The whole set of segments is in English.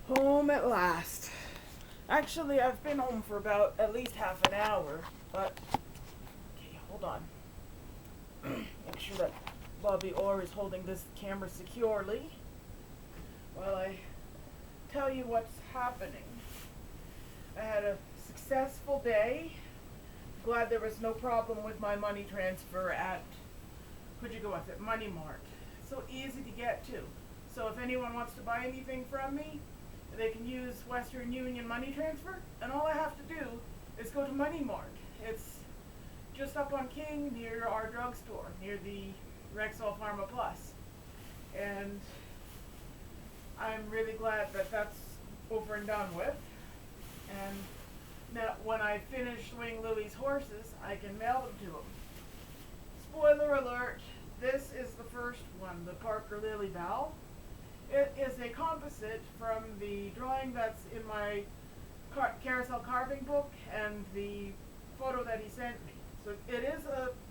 Home at last. Actually, I've been home for about at least half an hour, but okay, hold on. Make sure that Bobby Orr is holding this camera securely while I tell you what's happening. I had a successful day. Glad there was no problem with my money transfer at, who'd you go with it? Money Mart. So easy to get to. So if anyone wants to buy anything from me, they can use Western Union money transfer, and all I have to do is go to Money Mart. It's just up on King near our drugstore, near the Rexall Pharma Plus. And I'm really glad that that's over and done with. And now when I finish weighing Louie's horses, I can mail them to him. Spoiler alert, this is the first one, the Parker Lily Valve. It is a composite from the drawing that's in my carousel carving book and the photo that he sent me. So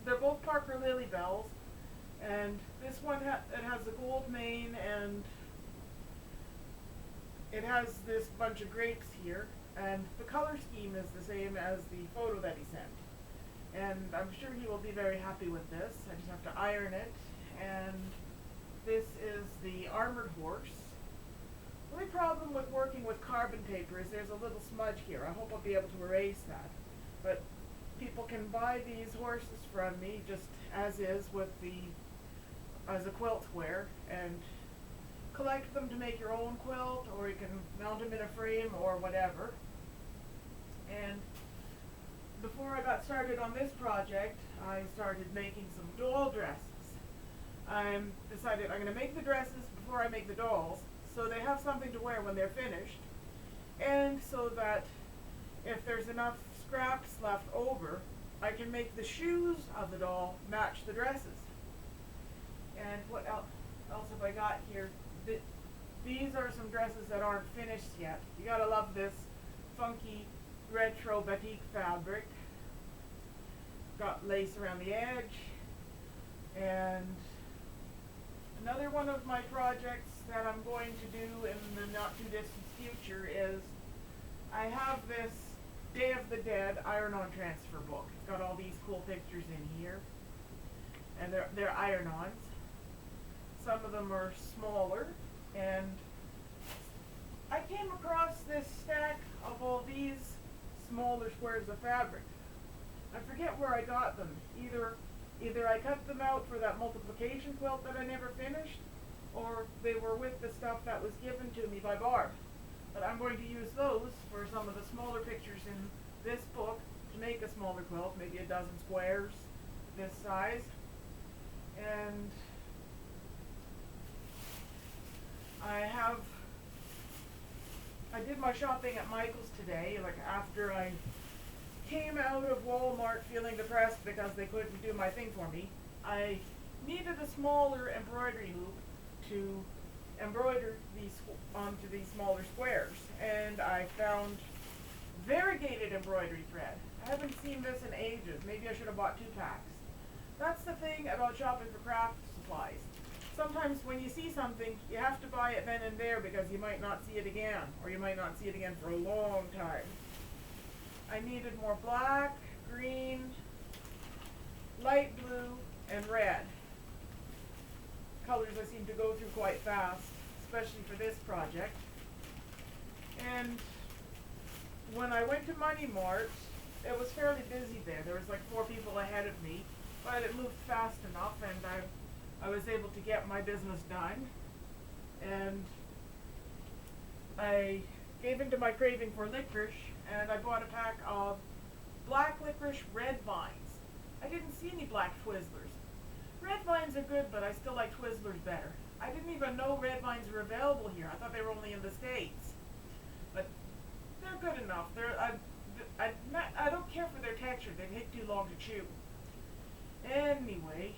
they're both Parker Lily bells, and this one it has a gold mane and it has this bunch of grapes here, and the color scheme is the same as the photo that he sent. And I'm sure he will be very happy with this. I just have to iron it, and this is the armored horse. The only problem with working with carbon paper is there's a little smudge here. I hope I'll be able to erase that. But people can buy these horses from me just as is as a quilt square, and collect them to make your own quilt, or you can mount them in a frame or whatever. And before I got started on this project, I started making some doll dresses. I decided I'm going to make the dresses before I make the dolls, so they have something to wear when they're finished, and so that if there's enough scraps left over, I can make the shoes of the doll match the dresses. And what else have I got here? These are some dresses that aren't finished yet. You gotta love this funky retro batik fabric. Got lace around the edge, and another one of my projects that I'm going to do in the not too distant future is I have this Day of the Dead iron-on transfer book. It's got all these cool pictures in here, and they're iron-ons. Some of them are smaller, and I came across this stack of all these smaller squares of fabric. I forget where I got them. Either I cut them out for that multiplication quilt that I never finished, or they were with the stuff that was given to me by Barb. But I'm going to use those for some of the smaller pictures in this book to make a smaller quilt, maybe a dozen squares this size. And I did my shopping at Michael's today, like after I came out of Walmart feeling depressed because they couldn't do my thing for me. I needed a smaller embroidery hoop to embroider these onto these smaller squares, and I found variegated embroidery thread. I haven't seen this in ages. Maybe I should have bought 2 packs. That's the thing about shopping for craft supplies. Sometimes when you see something, you have to buy it then and there because you might not see it again, or you might not see it again for a long time. I needed more black, green, light blue, and red. Colors I seem to go through quite fast, especially for this project. And when I went to Money Mart, it was fairly busy there. There was like 4 people ahead of me, but it moved fast enough, and I was able to get my business done. And I gave into my craving for licorice, and I bought a pack of black licorice red vines. I didn't see any black Twizzlers. Red vines are good, but I still like Twizzlers better. I didn't even know red vines were available here. I thought they were only in the States. But they're good enough. I don't care for their texture. They take too long to chew. Anyway,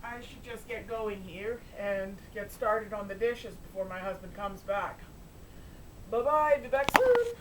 I should just get going here and get started on the dishes before my husband comes back. Bye-bye. Be back soon.